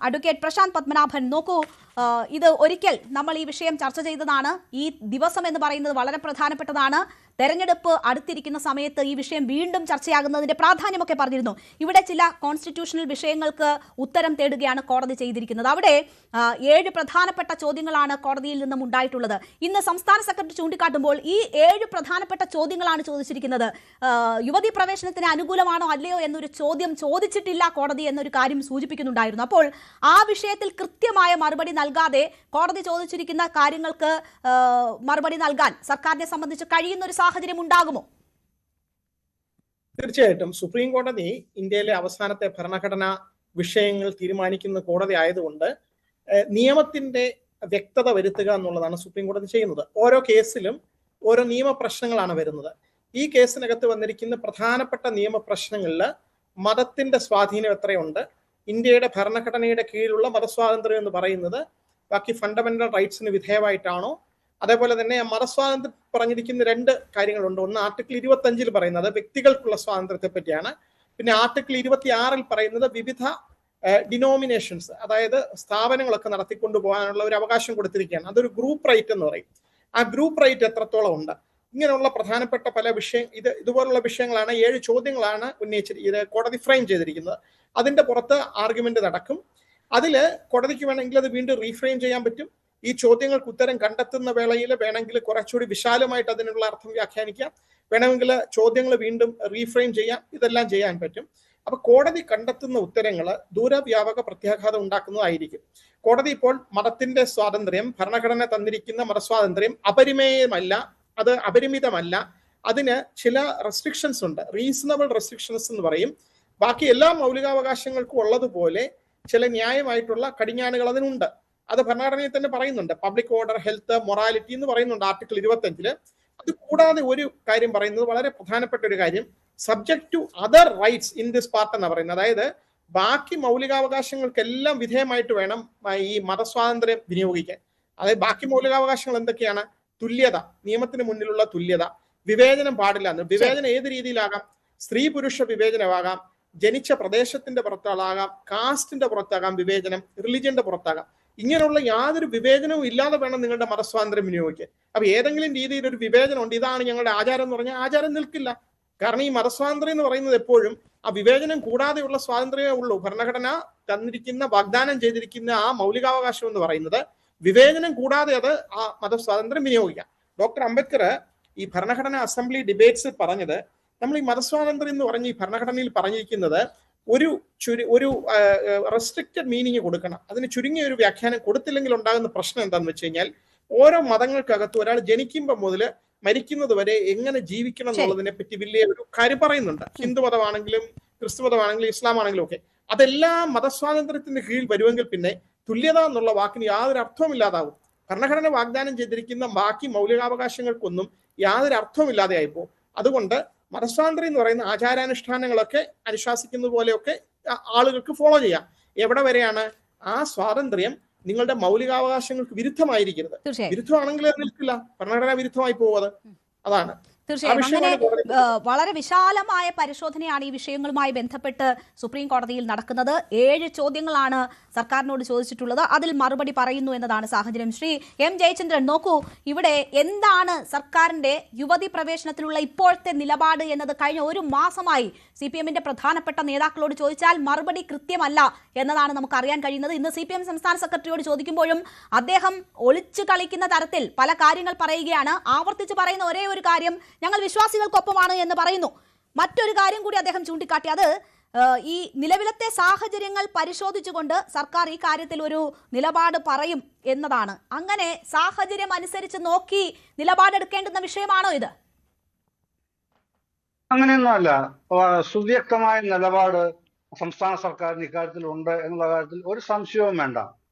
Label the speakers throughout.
Speaker 1: Advocate Prashant Padmanabhan, നോക്കൂ, ഇത് ഒരിക്കൽ നമ്മൾ ഈ വിഷയം ചർച്ച ചെയ്തതാണ്. ഈ ദിവസം എന്ന് പറയുന്നത് വളരെ പ്രധാനപ്പെട്ടതാണ്. തെരഞ്ഞെടുപ്പ് അടുത്തിരിക്കുന്ന സമയത്ത് ഈ വിഷയം വീണ്ടും ചർച്ചയാകുന്നതിന്റെ പ്രാധാന്യമൊക്കെ പറഞ്ഞിരുന്നു. ഇവിടെ ചില കോൺസ്റ്റിറ്റ്യൂഷണൽ വിഷയങ്ങൾക്ക് ഉത്തരം തേടുകയാണ് കോടതി ചെയ്തിരിക്കുന്നത്. അവിടെ 7 പ്രധാനപ്പെട്ട ചോദ്യങ്ങളാണ് കോടതിയിൽ നിന്നും ഉണ്ടായിട്ടുള്ളത്. ഇന്ന് സംസ്ഥാന സെക്രട്ടറി ചൂണ്ടിക്കാട്ടുമ്പോൾ ഈ 7 പ്രധാനപ്പെട്ട ചോദ്യങ്ങളാണ് ചോദിച്ചിരിക്കുന്നത്. യുവതീ പ്രവേശനത്തിന് അനുകൂലമാണോ അല്ലയോ എന്നൊരു ചോദ്യം ചോദിച്ചിട്ടില്ല കോടതി എന്നൊരു കാര്യം സൂചിപ്പിക്കുന്നുണ്ടായിരുന്നു. അപ്പോൾ ആ വിഷയത്തിൽ കൃത്യമായ മറുപടി നൽകാതെ കോടതി ചോദിച്ചിരിക്കുന്ന കാര്യങ്ങൾക്ക് മറുപടി നൽകാൻ സർക്കാരിനെ സംബന്ധിച്ച് കഴിയുന്ന ഒരു സാഹചര്യം ഉണ്ടാകുമോ?
Speaker 2: തീർച്ചയായിട്ടും സുപ്രീം കോടതി ഇന്ത്യയിലെ അവസാനത്തെ ഭരണഘടനാ വിഷയങ്ങൾ തീരുമാനിക്കുന്ന കോടതി ആയതുകൊണ്ട് നിയമത്തിന്റെ വ്യക്തത വരുത്തുക എന്നുള്ളതാണ് സുപ്രീം കോടതി ചെയ്യുന്നത്. ഓരോ കേസിലും ഓരോ നിയമപ്രശ്നങ്ങളാണ് വരുന്നത്. ഈ കേസിനകത്ത് വന്നിരിക്കുന്ന പ്രധാനപ്പെട്ട നിയമപ്രശ്നങ്ങളിൽ മതത്തിന്റെ സ്വാധീനം എത്രയുണ്ട്, ഇന്ത്യയുടെ ഭരണഘടനയുടെ കീഴിലുള്ള മതസ്വാതന്ത്ര്യം എന്ന് പറയുന്നത് ബാക്കി ഫണ്ടമെന്റൽ റൈറ്റ്സിന് വിധേയമായിട്ടാണോ, അതേപോലെ തന്നെ മതസ്വാതന്ത്ര്യം പറഞ്ഞിരിക്കുന്ന 2 കാര്യങ്ങളുണ്ട്. ഒന്ന് ആർട്ടിക്കിൾ 25 പറയുന്നത് വ്യക്തികൾക്കുള്ള സ്വാതന്ത്ര്യത്തെ പറ്റിയാണ്. പിന്നെ ആർട്ടിക്കിൾ 26 പറയുന്നത് വിവിധ ഡിനോമിനേഷൻസ്, അതായത് സ്ഥാപനങ്ങളൊക്കെ നടത്തിക്കൊണ്ടു പോകാനുള്ള ഒരു അവകാശം കൊടുത്തിരിക്കുകയാണ്. അതൊരു ഗ്രൂപ്പ് റൈറ്റ് എന്ന് പറയും. ആ ഗ്രൂപ്പ് റൈറ്റ് എത്രത്തോളം ഉണ്ട്, ഇങ്ങനെയുള്ള പ്രധാനപ്പെട്ട പല ഇതുപോലുള്ള വിഷയങ്ങളാണ്, 7 ചോദ്യങ്ങളാണ് ഇത് കോടതി ഫ്രെയിം ചെയ്തിരിക്കുന്നത്. അതിന്റെ പുറത്ത് ആർഗ്യുമെന്റ് നടക്കും. അതിൽ കോടതിക്ക് വേണമെങ്കിൽ അത് വീണ്ടും റീഫ്രെയിം ചെയ്യാൻ പറ്റും. ഈ ചോദ്യങ്ങൾക്ക് ഉത്തരം കണ്ടെത്തുന്ന വേളയിൽ വേണമെങ്കിൽ കുറച്ചുകൂടി വിശാലമായിട്ട് അതിനുള്ള അർത്ഥം വ്യാഖ്യാനിക്കാം, വേണമെങ്കിൽ ചോദ്യങ്ങൾ വീണ്ടും റീഫ്രെയിം ചെയ്യാം, ഇതെല്ലാം ചെയ്യാൻ പറ്റും. അപ്പൊ കോടതി കണ്ടെത്തുന്ന ഉത്തരങ്ങൾ ദൂരവ്യാപക പ്രത്യാഘാതം ഉണ്ടാക്കുന്നതായിരിക്കും. കോടതി ഇപ്പോൾ മതത്തിന്റെ സ്വാതന്ത്ര്യം, ഭരണഘടന തന്നിരിക്കുന്ന മതസ്വാതന്ത്ര്യം അപരിമേയമല്ല, അത് അപരിമിതമല്ല, അതിന് ചില റെസ്ട്രിക്ഷൻസ് ഉണ്ട്, റീസണബിൾ റെസ്ട്രിക്ഷൻസ് എന്ന് പറയും. ബാക്കി എല്ലാ മൗലികാവകാശങ്ങൾക്കും ഉള്ളതുപോലെ ചില ന്യായമായിട്ടുള്ള കടിഞ്ഞാണുകൾ അതിനുണ്ട്. അത് ഭരണഘടനയിൽ തന്നെ പറയുന്നുണ്ട്. പബ്ലിക് ഓർഡർ, ഹെൽത്ത്, മൊറാലിറ്റി എന്ന് പറയുന്നുണ്ട് ആർട്ടിക്കിൾ 25. അത് കൂടാതെ ഒരു കാര്യം പറയുന്നത്, വളരെ പ്രധാനപ്പെട്ട ഒരു കാര്യം, subject to other rights in this part എന്ന് പറയുന്നത്. അതായത് ബാക്കി മൗലികാവകാശങ്ങൾക്കെല്ലാം വിധേയമായിട്ട് വേണം ഈ മതസ്വാതന്ത്ര്യം വിനിയോഗിക്കാൻ. അതായത് ബാക്കി മൗലികാവകാശങ്ങൾ എന്തൊക്കെയാണ്? തുല്യത, നിയമത്തിന് മുന്നിലുള്ള തുല്യത, വിവേചനം പാടില്ല. വിവേചനം ഏത് രീതിയിലാകാം? സ്ത്രീ പുരുഷ വിവേചനമാകാം, ജനിച്ച പ്രദേശത്തിന്റെ പുറത്താകാം, കാസ്റ്റിന്റെ പുറത്താകാം വിവേചനം, റിലിജന്റെ പുറത്താകാം. ഇങ്ങനെയുള്ള യാതൊരു വിവേചനവും ഇല്ലാതെ വേണം നിങ്ങളുടെ മതസ്വാതന്ത്ര്യം വിനിയോഗിക്കാൻ. അപ്പൊ ഏതെങ്കിലും രീതിയിൽ ഒരു വിവേചനം ഉണ്ട്, ഇതാണ് ഞങ്ങളുടെ ആചാരം എന്ന് പറഞ്ഞാൽ ആചാരം നിൽക്കില്ല. കാരണം ഈ മതസ്വാതന്ത്ര്യം എന്ന് പറയുന്നത് എപ്പോഴും ആ വിവേചനം കൂടാതെയുള്ള സ്വാതന്ത്ര്യമേ ഉള്ളൂ. ഭരണഘടന തന്നിരിക്കുന്ന, വാഗ്ദാനം ചെയ്തിരിക്കുന്ന ആ മൗലികാവകാശം എന്ന് പറയുന്നത് വിവേചനം കൂടാതെ അത് ആ മതസ്വാതന്ത്ര്യം വിനിയോഗിക്കാം. ഡോക്ടർ അംബേദ്കർ ഈ ഭരണഘടനാ അസംബ്ലി ഡിബേറ്റ്സിൽ പറഞ്ഞത്, നമ്മൾ ഈ മതസ്വാതന്ത്ര്യം എന്ന് പറഞ്ഞ് ഈ ഭരണഘടനയിൽ പറഞ്ഞിരിക്കുന്നത് ഒരു റെസ്ട്രിക്റ്റഡ് മീനിങ് കൊടുക്കണം. അതിന് ചുരുങ്ങിയ ഒരു വ്യാഖ്യാനം കൊടുത്തില്ലെങ്കിൽ ഉണ്ടാകുന്ന പ്രശ്നം എന്താണെന്ന് വെച്ച് കഴിഞ്ഞാൽ, ഓരോ മതങ്ങൾക്കകത്ത് ഒരാൾ ജനിക്കുമ്പോൾ മുതൽ മരിക്കുന്നത് വരെ എങ്ങനെ ജീവിക്കണം എന്നുള്ളതിനെ പറ്റി വലിയ ഒരു കാര്യം പറയുന്നുണ്ട്. ഹിന്ദു മതമാണെങ്കിലും ക്രിസ്തു മതമാണെങ്കിലും ഇസ്ലാം ആണെങ്കിലും ഒക്കെ. അതെല്ലാം മതസ്വാതന്ത്ര്യത്തിന്റെ കീഴിൽ വരുമെങ്കിൽ പിന്നെ തുല്യത എന്നുള്ള വാക്കിന് യാതൊരു അർത്ഥവും ഇല്ലാതാവും. ഭരണഘടന വാഗ്ദാനം ചെയ്തിരിക്കുന്ന ബാക്കി മൗലികാവകാശങ്ങൾക്കൊന്നും യാതൊരു അർത്ഥവും ഇല്ലാതെയായിപ്പോ. അതുകൊണ്ട് മതസ്വാതന്ത്ര്യം എന്ന് പറയുന്ന ആചാരാനുഷ്ഠാനങ്ങളൊക്കെ അനുശാസിക്കുന്ന പോലെയൊക്കെ ആളുകൾക്ക് ഫോളോ ചെയ്യാം. എവിടെ വരെയാണ്? ആ സ്വാതന്ത്ര്യം നിങ്ങളുടെ മൗലികാവകാശങ്ങൾക്ക് വിരുദ്ധമായിരിക്കരുത്. വിരുദ്ധമാണെങ്കിൽ അത് നിൽക്കില്ല, ഭരണഘടനാ വിരുദ്ധമായി പോവത്. അതാണ്.
Speaker 1: തീർച്ചയായും അങ്ങനെ വളരെ വിശാലമായ പരിശോധനയാണ് ഈ വിഷയങ്ങളുമായി ബന്ധപ്പെട്ട് സുപ്രീം കോടതിയിൽ നടക്കുന്നത്. 7 ചോദ്യങ്ങളാണ് സർക്കാരിനോട് ചോദിച്ചിട്ടുള്ളത്. അതിൽ മറുപടി പറയുന്നു എന്നതാണ് സാഹചര്യം. ശ്രീ എം ജയചന്ദ്രൻ, നോക്കൂ, ഇവിടെ എന്താണ് സർക്കാരിന്റെ യുവതി പ്രവേശനത്തിലുള്ള ഇപ്പോഴത്തെ നിലപാട് എന്നത് കഴിഞ്ഞ ഒരു മാസമായി CPM-ന്റെ പ്രധാനപ്പെട്ട നേതാക്കളോട് ചോദിച്ചാൽ മറുപടി കൃത്യമല്ല എന്നതാണ് നമുക്ക് അറിയാൻ കഴിയുന്നത്. ഇന്ന് CPM സംസ്ഥാന സെക്രട്ടറിയോട് ചോദിക്കുമ്പോഴും അദ്ദേഹം ഒളിച്ചു കളിക്കുന്ന തരത്തിൽ പല കാര്യങ്ങൾ പറയുകയാണ്. ആവർത്തിച്ച് പറയുന്ന ഒരേ ഒരു കാര്യം, ഞങ്ങൾ വിശ്വാസികൾക്കൊപ്പമാണ് എന്ന് പറയുന്നു. മറ്റൊരു കാര്യം കൂടി അദ്ദേഹം ചൂണ്ടിക്കാട്ടി, അത് ഈ നിലവിലത്തെ സാഹചര്യങ്ങൾ പരിശോധിച്ചുകൊണ്ട് സർക്കാർ ഈ കാര്യത്തിൽ ഒരു നിലപാട് പറയും എന്നതാണ്. അങ്ങനെ സാഹചര്യം അനുസരിച്ച് നോക്കി നിലപാടെടുക്കേണ്ടുന്ന വിഷയമാണോ ഇത്?
Speaker 3: അങ്ങനെയൊന്നുമല്ല. സുവ്യക്തമായ നിലപാട് സംസ്ഥാന സർക്കാരിന് ഇക്കാര്യത്തിൽ ഉണ്ട് എന്നുള്ള കാര്യത്തിൽ ഒരു സംശയവും വേണ്ട.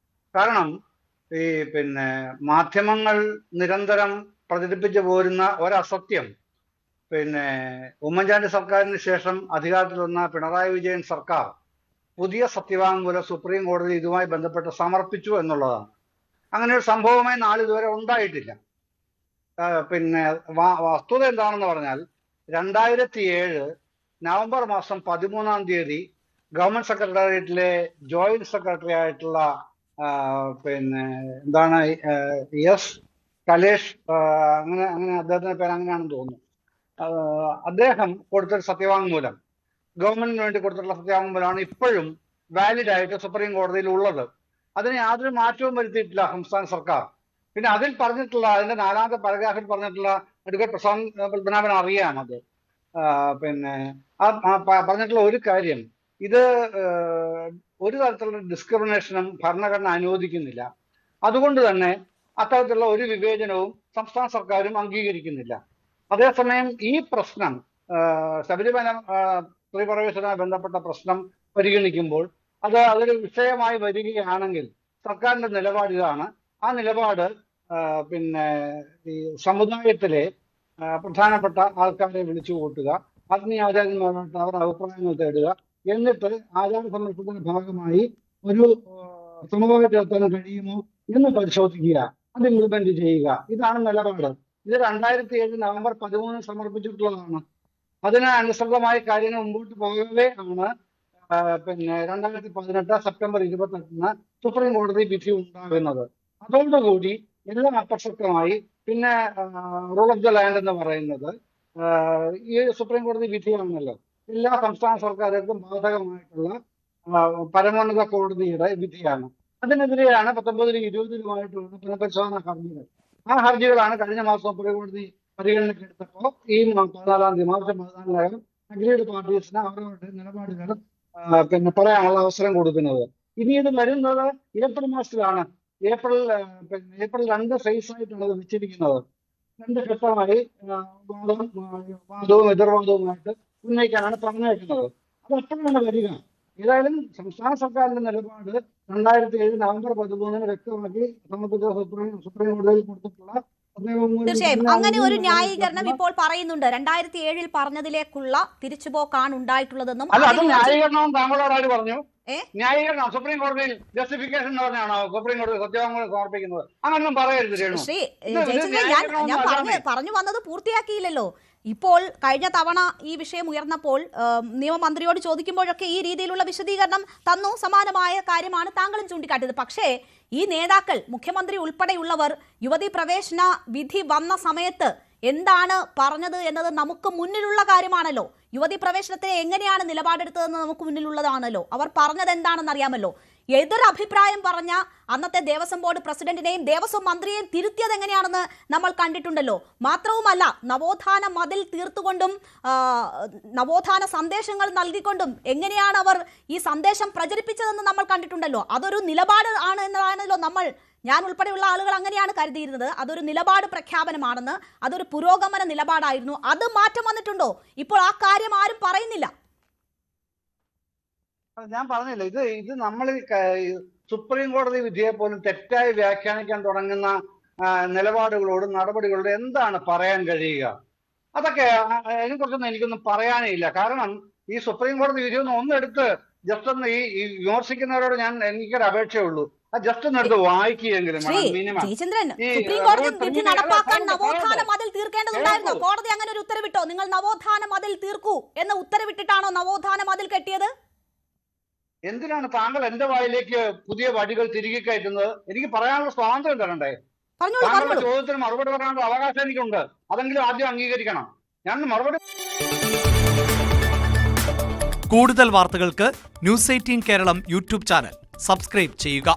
Speaker 3: കാരണം ഈ മാധ്യമങ്ങൾ നിരന്തരം പ്രചരിപ്പിച്ചു പോരുന്ന ഒരസത്യം, ഉമ്മൻചാണ്ടി സർക്കാരിന് ശേഷം അധികാരത്തിൽ വന്ന പിണറായി വിജയൻ സർക്കാർ പുതിയ സത്യവാങ്മൂലം സുപ്രീം കോടതി ഇതുമായി ബന്ധപ്പെട്ട് സമർപ്പിച്ചു എന്നുള്ളതാണ്. അങ്ങനെ ഒരു സംഭവമേ നാളിതുവരെ ഉണ്ടായിട്ടില്ല. വസ്തുത എന്താണെന്ന് പറഞ്ഞാൽ, 2007 നവംബർ മാസം 13-ാം തീയതി ഗവൺമെന്റ് സെക്രട്ടേറിയറ്റിലെ ജോയിന്റ് സെക്രട്ടറി ആയിട്ടുള്ള പിന്നെ എന്താണ് എസ് കലേഷ്, അങ്ങനെ അദ്ദേഹത്തിന്റെ പേര് അങ്ങനെയാണെന്ന് തോന്നുന്നു. അദ്ദേഹം കൊടുത്തൊരു സത്യവാങ്മൂലം, ഗവൺമെന്റിന് വേണ്ടി കൊടുത്തിട്ടുള്ള സത്യവാങ്മൂലമാണ് ഇപ്പോഴും വാലിഡ് ആയിട്ട് സുപ്രീം കോടതിയിൽ ഉള്ളത്. അതിന് യാതൊരു മാറ്റവും വരുത്തിയിട്ടില്ല സംസ്ഥാന സർക്കാർ. പിന്നെ അതിൽ പറഞ്ഞിട്ടുള്ള, അതിന്റെ 4ാമത്തെ പാരഗ്രാഫിൽ പറഞ്ഞിട്ടുള്ള അഡ്വക്കേറ്റ് പ്രശാന്ത് പത്മനാഭൻ അറിയാം അത്. പിന്നെ പറഞ്ഞിട്ടുള്ള ഒരു കാര്യം, ഇത് ഒരു തരത്തിലുള്ള ഡിസ്ക്രിമിനേഷനും ഭരണഘടന അനുവദിക്കുന്നില്ല. അതുകൊണ്ട് തന്നെ അത്തരത്തിലുള്ള ഒരു വിവേചനവും സംസ്ഥാന സർക്കാരും അംഗീകരിക്കുന്നില്ല. അതേസമയം ഈ പ്രശ്നം, ശബരിമല സ്ത്രീ പ്രവേശനവുമായി ബന്ധപ്പെട്ട പ്രശ്നം പരിഗണിക്കുമ്പോൾ അതൊരു വിഷയമായി വരികയാണെങ്കിൽ സർക്കാരിന്റെ നിലപാട് ഇതാണ്. ആ നിലപാട് പിന്നെ ഈ സമുദായത്തിലെ പ്രധാനപ്പെട്ട ആൾക്കാരെ വിളിച്ചു കൂട്ടുക, ആത്മീയാചാര്യന്മാരായിട്ട് അവരുടെ അഭിപ്രായങ്ങൾ തേടുക, എന്നിട്ട് ആചാര സംരക്ഷണത്തിന്റെ ഭാഗമായി ഒരു സമവായം എത്താൻ കഴിയുമോ എന്ന് പരിശോധിക്കുക, അത് ഇംപ്ലിമെന്റ് ചെയ്യുക. ഇതാണ് നിലപാട്. ഇത് 2007 നവംബർ 13 സമർപ്പിച്ചിട്ടുള്ളതാണ്. അതിന് അനുസൃതമായ കാര്യങ്ങൾ മുമ്പോട്ട് പോകവേ ആണ് പിന്നെ 2018 സെപ്റ്റംബർ 28 സുപ്രീം കോടതി വിധി ഉണ്ടാകുന്നത്. അതോടുകൂടി എല്ലാം അപ്രസക്തമായി. പിന്നെ റൂൾ ഓഫ് ദ ലാൻഡ് എന്ന് പറയുന്നത് ഈ സുപ്രീം കോടതി വിധിയാണല്ലോ, എല്ലാ സംസ്ഥാന സർക്കാരുകൾക്കും ബാധകമായിട്ടുള്ള പരമോന്നത കോടതിയുടെ വിധിയാണ്. അതിനെതിരെയാണ് 19-20 പുനഃപരിശോധന ഹർജികൾ. ആ ഹർജികളാണ് കഴിഞ്ഞ മാസം സുപ്രീം കോടതി പരിഗണനയ്ക്കെടുത്തപ്പോൾ ഈ 14-ാം തീയതി മാർച്ച് 14-നകം അഗ്രീഡ് പാർട്ടീസിന് അവരുടെ നിലപാടുകൾ പിന്നെ പറയാനുള്ള അവസരം കൊടുക്കുന്നത്. ഇനി ഇത് വരുന്നത് ഏപ്രിൽ മാസത്തിലാണ്. ഏപ്രിൽ 2 ഫേസ് ആയിട്ടാണ് ഇത് വെച്ചിരിക്കുന്നത്. 2 ഘട്ടമായി വാദവും എതിർവാദവുമായിട്ട് ഉന്നയിക്കാനാണ് പറഞ്ഞേക്കുന്നത്. അത് എപ്പോഴാണ് വരിക? ഏതായാലും സംസ്ഥാന സർക്കാരിന്റെ നിലപാട് 2007 നവംബർ 13 വ്യക്തമാക്കി സമർപ്പിച്ച സുപ്രീം കോടതിയിൽ കൊടുത്തിട്ടുള്ള
Speaker 1: തീർച്ചയായും അങ്ങനെ ഒരു ന്യായീകരണം ഇപ്പോൾ പറയുന്നുണ്ട്. 2007 പറഞ്ഞതിലേക്കുള്ള തിരിച്ചുപോക്കാണ് ഉണ്ടായിട്ടുള്ളതെന്നും.
Speaker 3: അത് ന്യായീകരണം താങ്കളോട് പറഞ്ഞു. ന്യായീകരണം സുപ്രീം കോടതിയിൽ ജസ്റ്റിഫിക്കേഷൻ എന്ന് പറഞ്ഞാണോ സുപ്രീം കോടതി സത്യവാങ്മൂലം സമർപ്പിക്കുന്നത്? അങ്ങനൊന്നും പറയരുത്.
Speaker 1: ശ്രീ ജയചന്ദ്രൻ, ഞാൻ പറഞ്ഞു വന്നത് പൂർത്തിയാക്കിയില്ലല്ലോ. ഇപ്പോൾ കഴിഞ്ഞ തവണ ഈ വിഷയം ഉയർന്നപ്പോൾ നിയമമന്ത്രിയോട് ചോദിക്കുമ്പോഴൊക്കെ ഈ രീതിയിലുള്ള വിശദീകരണം തന്നു. സമാനമായ കാര്യമാണ് താങ്കളും ചൂണ്ടിക്കാട്ടിയത്. പക്ഷേ ഈ നേതാക്കൾ, മുഖ്യമന്ത്രി ഉൾപ്പെടെയുള്ളവർ യുവതീ പ്രവേശന വിധി വന്ന സമയത്ത് എന്താണ് പറഞ്ഞത് എന്നത് നമുക്ക് മുന്നിലുള്ള കാര്യമാണല്ലോ. യുവതീ പ്രവേശനത്തിന് എങ്ങനെയാണ് നിലപാടെടുത്തതെന്ന് നമുക്ക് മുന്നിലുള്ളതാണല്ലോ. അവർ പറഞ്ഞത് എന്താണെന്ന് അറിയാമല്ലോ. എതിർ അഭിപ്രായം പറഞ്ഞ അന്നത്തെ ദേവസ്വം ബോർഡ് പ്രസിഡന്റിനെയും ദേവസ്വം മന്ത്രിയെയും തിരുത്തിയത് എങ്ങനെയാണെന്ന് നമ്മൾ കണ്ടിട്ടുണ്ടല്ലോ. മാത്രവുമല്ല, നവോത്ഥാന മതിൽ തീർത്തുകൊണ്ടും നവോത്ഥാന സന്ദേശങ്ങൾ നൽകിക്കൊണ്ടും എങ്ങനെയാണ് അവർ ഈ സന്ദേശം പ്രചരിപ്പിച്ചതെന്ന് നമ്മൾ കണ്ടിട്ടുണ്ടല്ലോ. അതൊരു നിലപാട് ആണ് എന്നതാണല്ലോ ഞാൻ ഉൾപ്പെടെയുള്ള ആളുകൾ അങ്ങനെയാണ് കരുതിയിരുന്നത്. അതൊരു നിലപാട് പ്രഖ്യാപനമാണെന്ന്, അതൊരു പുരോഗമന നിലപാടായിരുന്നു. അത് മാറ്റം വന്നിട്ടുണ്ടോ? ഇപ്പോൾ ആ കാര്യം ആരും പറയുന്നില്ല.
Speaker 3: ഞാൻ പറഞ്ഞില്ല, ഇത് നമ്മൾ സുപ്രീം കോടതി വിധിയെ പോലും തെറ്റായി വ്യാഖ്യാനിക്കാൻ തുടങ്ങുന്ന നിലപാടുകളോടും നടപടികളോടും എന്താണ് പറയാൻ കഴിയുക? അതൊക്കെ അതിനെക്കുറിച്ചൊന്നും എനിക്കൊന്നും പറയാനേ ഇല്ല. കാരണം ഈ സുപ്രീം കോടതി വിധി ഒന്നെടുത്ത് ജസ്റ്റ് ഒന്ന് ഈ വിമർശിക്കുന്നവരോട് എനിക്കൊരു അപേക്ഷയുള്ളൂ, ജസ്റ്റ് ഒന്ന് എടുത്ത് വായിക്കുകയെങ്കിലും.
Speaker 1: സുപ്രീം കോടതി വിധി നടപ്പാക്കാൻ നവോത്ഥാന മതിൽ തീർക്കേണ്ടതുണ്ടായിരുന്നു. കോടതി അങ്ങനെ ഒരു ഉത്തരവിട്ടോ? നിങ്ങൾ നവോത്ഥാന മതിൽ തീർക്കൂ എന്ന് ഉത്തരവിട്ടിട്ടാണോ നവോത്ഥാന മതിൽ കെട്ടിയത്?
Speaker 3: എന്തിനാണ് താങ്കൾ എന്റെ വായിലേക്ക് പുതിയ വഴികൾ തിരികെ കയറ്റുന്നത്? എനിക്ക് പറയാനുള്ള സ്വാതന്ത്ര്യം തരണ്ടേ? താങ്കളുടെ ചോദ്യത്തിന് മറുപടി പറയാനുള്ള അവകാശം എനിക്കുണ്ട്. അതെങ്കിലും ആദ്യം അംഗീകരിക്കണം. ഞാൻ മറുപടി.
Speaker 4: കൂടുതൽ വാർത്തകൾക്ക് News 18 Keralam YouTube channel subscribe ചെയ്യുക.